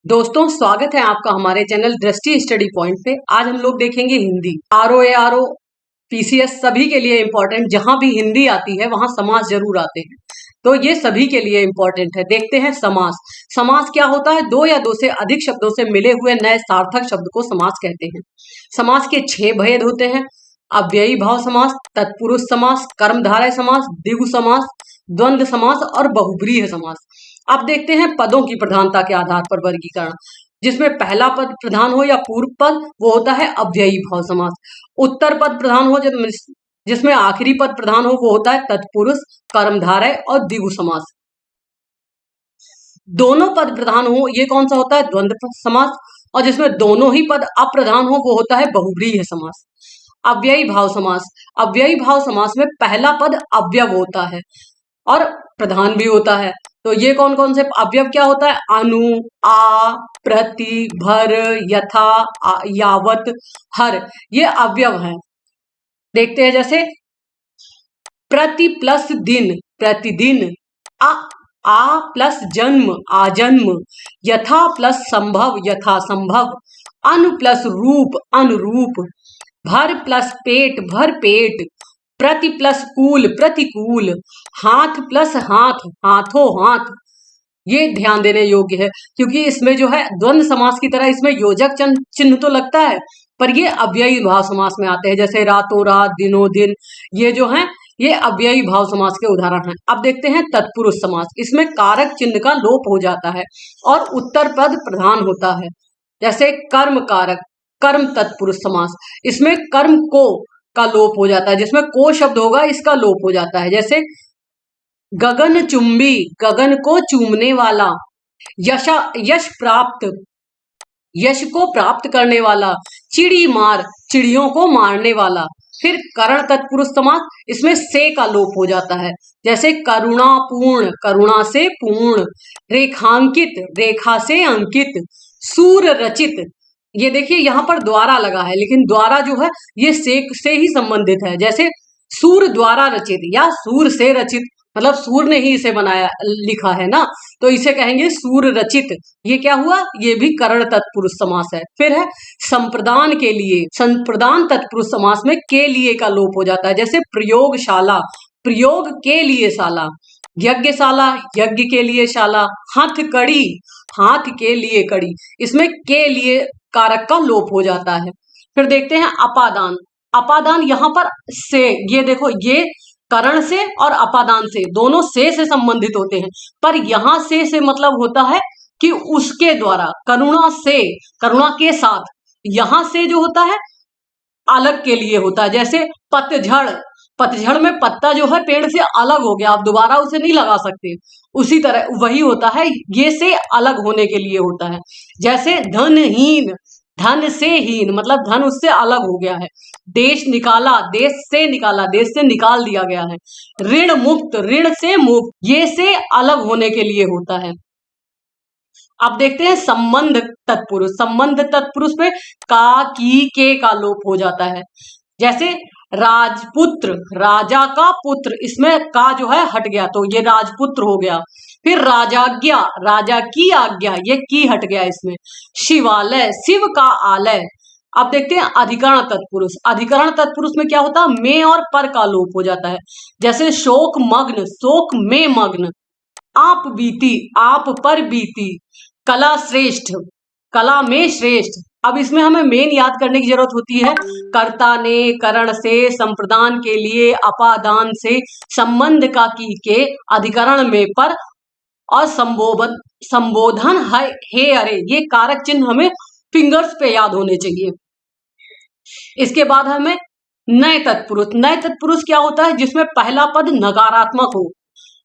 दोस्तों, स्वागत है आपका हमारे चैनल दृष्टि स्टडी पॉइंट पे। आज हम लोग देखेंगे हिंदी। आरओ एआरओ पीसीएस सभी के लिए इम्पोर्टेंट। जहां भी हिंदी आती है वहां समास जरूर आते हैं, तो ये सभी के लिए इम्पोर्टेंट है। देखते हैं समास। समास क्या होता है? दो या दो से अधिक शब्दों से मिले हुए नए सार्थक शब्द को समास कहते हैं। समास के 6 भेद होते हैं: अव्ययी भाव समास, तत्पुरुष समास, कर्मधारय समास, द्विगु समास, द्वंद्व समास और बहुब्रीहि समास। अब देखते हैं पदों की प्रधानता के आधार पर वर्गीकरण। जिसमें पहला पद प्रधान हो या पूर्व पद, वो होता है अव्ययी भाव समास। उत्तर पद प्रधान हो जिसमें आखिरी पद प्रधान हो, वो होता है तत्पुरुष, कर्मधारय और द्विगु समास। दोनों पद प्रधान हो, ये कौन सा होता है? द्वंद्व समास। और जिसमें दोनों ही पद अप्रधान हो, वो होता है बहुब्रीहि समास। अव्ययी भाव समास। अव्ययी भाव समास में पहला पद अव्यव होता है और प्रधान भी होता है। तो ये कौन कौन से अवयव क्या होता है? अनु, आ, प्रति, भर, यथा, यावत, हर, ये अवयव हैं। देखते हैं जैसे प्रति प्लस दिन, प्रतिदिन। आ प्लस जन्म, आजन्म। यथा प्लस संभव, यथा संभव। अनु प्लस रूप, अनुरूप। भर प्लस पेट, भर पेट। प्रति प्लस कूल, प्रतिकूल। हाथ प्लस हाथ, हाथों हाथ। ये ध्यान देने योग्य है, क्योंकि इसमें जो है द्वंद्व समास की तरह इसमें योजक चिन्ह तो लगता है, पर ये अव्ययी भाव समास में आते हैं। जैसे रातों रात, दिनों दिन, ये जो है ये अव्ययी भाव समास के उदाहरण हैं। अब देखते हैं तत्पुरुष समास। इसमें कारक चिन्ह का लोप हो जाता है और उत्तर पद प्रधान होता है। जैसे कर्म कारक, कर्म तत्पुरुष समास। इसमें कर्म को का लोप हो जाता है, जिसमें को शब्द होगा इसका लोप हो जाता है। जैसे गगन चुंबी, गगन को चूमने वाला। यश प्राप्त, यश को प्राप्त करने वाला। चिड़ी मार, चिड़ियों को मारने वाला। फिर करण तत्पुरुष समास। इसमें से का लोप हो जाता है। जैसे करुणापूर्ण, करुणा से पूर्ण। रेखांकित, रेखा से अंकित। सूर रचित, ये देखिए यहाँ पर द्वारा लगा है, लेकिन द्वारा जो है ये से ही संबंधित है। जैसे सूर द्वारा रचित या सूर से रचित, मतलब सूर ने ही इसे बनाया, लिखा है ना, तो इसे कहेंगे सूर रचित। ये क्या हुआ? ये भी करण तत्पुरुष समास है। फिर है संप्रदान के लिए। संप्रदान तत्पुरुष समास में के लिए का लोप हो जाता है। जैसे प्रयोगशाला, प्रयोग के लिए शाला। यज्ञशाला, यज्ञ के लिए शाला। हथकड़ी, हाथ के लिए कड़ी। इसमें के लिए कारक का लोप हो जाता है। फिर देखते हैं अपादान। अपादान यहाँ पर से, ये देखो ये करण से और अपादान से, दोनों से संबंधित होते हैं, पर यहाँ से मतलब होता है कि उसके द्वारा, करुणा से, करुणा के साथ। यहाँ से जो होता है अलग के लिए होता है। जैसे पतझड़, पतझड़ में पत्ता जो है पेड़ से अलग हो गया, आप दोबारा उसे नहीं लगा सकते, उसी तरह वही होता है, ये से अलग होने के लिए होता है। जैसे धनहीन, धन से हीन, मतलब धन उससे अलग हो गया है। देश निकाला, देश से निकाला, देश से निकाल दिया गया है। ऋण मुक्त, ऋण से मुक्त, ये से अलग होने के लिए होता है। अब देखते हैं संबंध तत्पुरुष। संबंध तत्पुरुष में का, की, के का लोप हो जाता है। जैसे राजपुत्र, राजा का पुत्र, इसमें का जो है हट गया, तो ये राजपुत्र हो गया। फिर राजाज्ञा, राजा की आज्ञा, ये की हट गया इसमें। शिवालय, शिव का आलय। अब देखते हैं अधिकरण तत्पुरुष। अधिकरण तत्पुरुष में क्या होता है? में और पर का लोप हो जाता है। जैसे शोक मग्न, शोक में मग्न। आप बीती, आप पर बीती। कला श्रेष्ठ, कला में श्रेष्ठ। अब इसमें हमें मेन याद करने की जरूरत होती है, कर्ता ने, करण से, संप्रदान के लिए, अपादान से, संबंध का की के, अधिकरण में पर और संबोधन है हे अरे, ये कारक चिन्ह हमें फिंगर्स पे याद होने चाहिए। इसके बाद हमें नए तत्पुरुष। नए तत्पुरुष क्या होता है? जिसमें पहला पद नकारात्मक हो,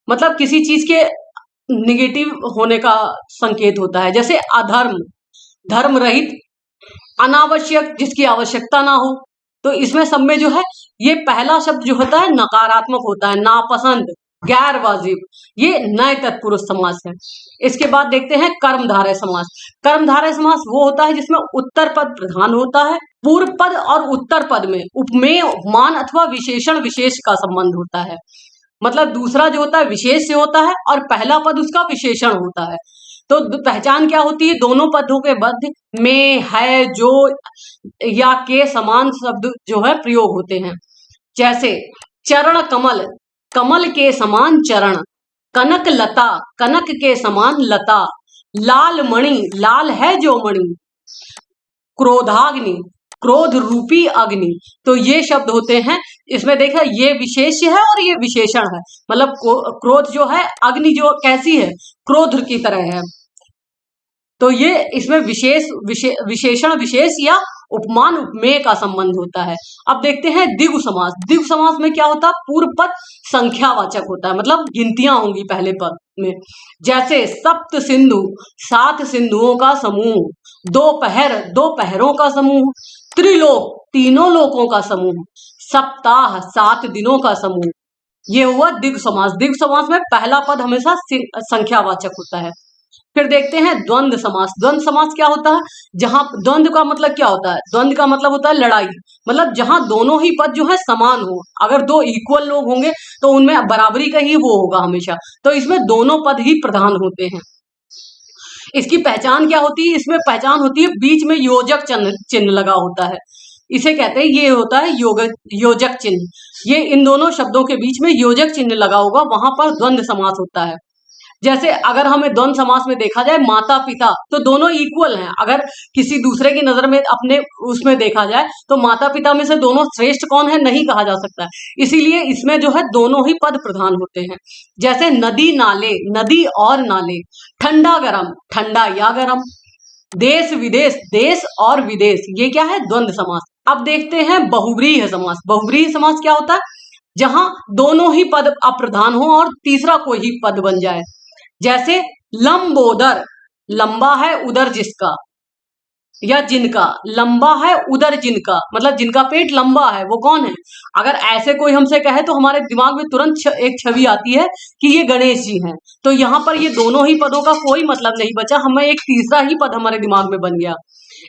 मतलब किसी चीज के निगेटिव होने का संकेत होता है। जैसे अधर्म, धर्म रहित। अनावश्यक, जिसकी आवश्यकता ना हो। तो इसमें सब में जो है ये पहला शब्द जो होता है नकारात्मक होता है। नापसंद, गैर वाजिब, ये नए तत्पुरुष समास है। इसके बाद देखते हैं कर्मधारय समास। कर्मधारय समास वो होता है जिसमें उत्तर पद प्रधान होता है। पूर्व पद और उत्तर पद में उपमेय, उपमान अथवा विशेषण विशेष का संबंध होता है। मतलब दूसरा जो होता है विशेष से होता है और पहला पद उसका विशेषण होता है। तो पहचान क्या होती है, दोनों पदों के मध्य में, है, जो या के समान शब्द जो है प्रयोग होते हैं। जैसे चरण कमल, कमल के समान चरण, कनक लता, कनक के समान लता, लाल मणि, लाल है जो मणि, क्रोधाग्नि, क्रोध रूपी अग्नि। तो ये शब्द होते हैं, इसमें देखा ये विशेष्य है और ये विशेषण है। मतलब क्रोध जो है, अग्नि जो कैसी है, क्रोध की तरह है। तो ये इसमें विशेषण विशेष या उपमान उपमेय का संबंध होता है। अब देखते हैं द्विगु समास। द्विगु समास में क्या होता है, पूर्व पद संख्यावाचक होता है, मतलब गिनतियां होंगी पहले पद में। जैसे सप्त सिंधु, 7 सिंधुओं का समूह, दोपहर, 2 पहरों का समूह, त्रिलोक, 3 लोकों का समूह, सप्ताह, 7 दिनों का समूह। ये हुआ द्विगु समास। द्विगु समास में पहला पद हमेशा संख्यावाचक होता है। फिर देखते हैं द्वंद्व समास। द्वंद्व समास क्या होता है, जहां द्वंद्व का मतलब क्या होता है, द्वंद्व का मतलब होता है लड़ाई, मतलब जहां दोनों ही पद जो है समान हो। अगर 2 इक्वल लोग होंगे तो उनमें बराबरी का ही वो होगा हमेशा, तो इसमें दोनों पद ही प्रधान होते हैं। इसकी पहचान क्या होती है, इसमें पहचान होती है बीच में योजक चिन्ह लगा होता है, इसे कहते हैं, ये होता है योजक चिन्ह। ये इन दोनों शब्दों के बीच में योजक चिन्ह लगा होगा, वहां पर द्वंद्व समास होता है। जैसे अगर हमें द्वंद्व समास में देखा जाए, माता पिता, तो दोनों इक्वल हैं। अगर किसी दूसरे की नजर में अपने उसमें देखा जाए तो माता पिता में से दोनों श्रेष्ठ कौन है, नहीं कहा जा सकता, इसीलिए इसमें जो है दोनों ही पद प्रधान होते हैं। जैसे नदी नाले, नदी और नाले, ठंडा गरम, ठंडा या गरम, देश विदेश, देश और विदेश, ये क्या है, द्वंद्व समास। अब देखते हैं बहुव्रीहि समास। बहुव्रीहि समास क्या होता है, जहां दोनों ही पद अप्रधान हो और तीसरा कोई ही पद बन जाए। जैसे लंबोदर, लंबा है उदर जिसका या जिनका, लंबा है उदर जिनका, मतलब जिनका पेट लंबा है वो कौन है। अगर ऐसे कोई हमसे कहे तो हमारे दिमाग में तुरंत एक छवि आती है कि ये गणेश जी हैं। तो यहाँ पर ये दोनों ही पदों का कोई मतलब नहीं बचा, हमें एक तीसरा ही पद हमारे दिमाग में बन गया।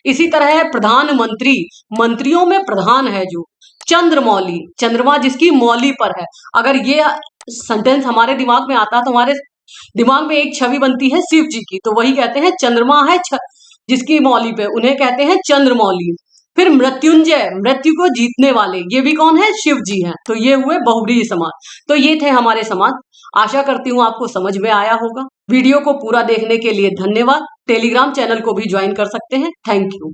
इसी तरह है प्रधानमंत्री, मंत्रियों में प्रधान है जो। चंद्रमौली, चंद्रमा जिसकी मौली पर है। अगर ये सेंटेंस हमारे दिमाग में आता है तो हमारे दिमाग में एक छवि बनती है शिव जी की, तो वही कहते हैं चंद्रमा है जिसकी मौली पे, उन्हें कहते हैं चंद्रमौली। फिर मृत्युंजय, मृत्यु को जीतने वाले, ये भी कौन है, शिव जी हैं। तो ये हुए बहुव्रीहि समास। तो ये थे हमारे समास। आशा करती हूँ आपको समझ में आया होगा। वीडियो को पूरा देखने के लिए धन्यवाद। टेलीग्राम चैनल को भी ज्वाइन कर सकते हैं। Thank you.